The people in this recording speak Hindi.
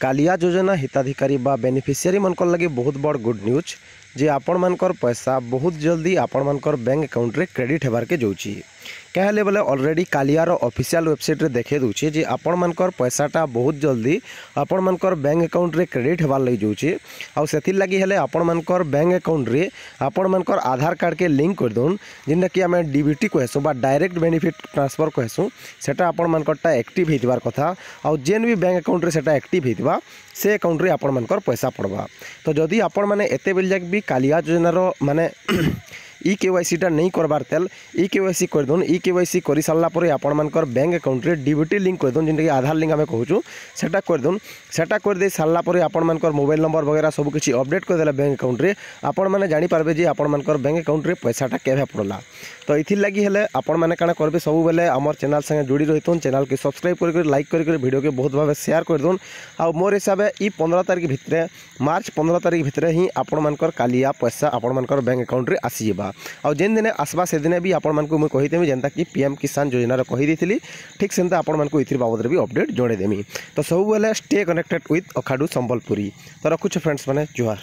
कालिया योजना हिताधिकारी बा बेनिफिशियरी मनकर लगे बहुत बड़ गुड न्यूज जे आपण मानकर पैसा बहुत जल्दी आपण मानकर बैंक अकाउंट रे क्रेडिट हेबार के जाउची कहले बोले ऑलरेडी कालियार ऑफिशियल वेबसाइट रे देखे दूचे जे आपण मानकर पैसाटा बहुत जल्दी आपण मानकर बैंक अकाउंट रे क्रेडिट हेबार लई जाउची आउ सेथिर लागि हेले आपण मानकर बैंक अकाउंट रे आपण मानकर आधार कार्ड के लिंक कर दोन जिनका कि आमे डीबीटी कहसु बा डायरेक्ट बेनिफिट ट्रांसफर कहसु सेटा आपण मानकरटा एक्टिव हेतिबार कथा आउ जेन भी बैंक अकाउंट रे सेटा एक्टिव हेतिबा से अकाउंट रे आपण मानकर पैसा पड़वा। तो जदि आपण माने एते बेल जाक भी कालिया योजनार माने ई-केवाईसी टा नहीं करबार तेल ई-केवाईसी कर दोन ई-केवाईसी कर सारा पर आपण मानकर बैंक अकाउंट रे डीबीटी लिंक कर दोन जिनका आधार लिंक आमे कहूँ सेटा कर दोन सेटा कर दे सारा पर आपण मानकर मोबाइल नंबर वगैरह सब किसी अपडेट कर देला बैंक अकाउंट रे आपण माने जानि पारबे जे आपण मानकर बैंक अकाउंट रे पैसाटा केभे पड़ला। तो इथिर लगी हेले आपण माने काना करबे सब बेले हमर चैनल संगे जुड़ी रहितोन चैनल के सब्सक्राइब कर लाइक कर वीडियो के बहुत भाव शेयर कर दोन आ मोर हिसाब ई 15 तारीख भितरे मार्च 15 तारीख भितरे ही आपण मानकर कालिया पैसा आपण मानकर बैंक अकाउंट रे आसी जेबा आ जेन दिन आसबा से दिन भी आपण मानकु मैं कहि देमी जेंता कि पीएम किसान योजना रे कहि देथिली ठीक सेंता आपण मानकु इथिर बाबद रे भी अपडेट जोड़े देमी। तो सब बेले स्टे कनेक्टेड विथ अखाडू संबलपुरी। तो रखुछ फ्रेंड्स माने जुहार।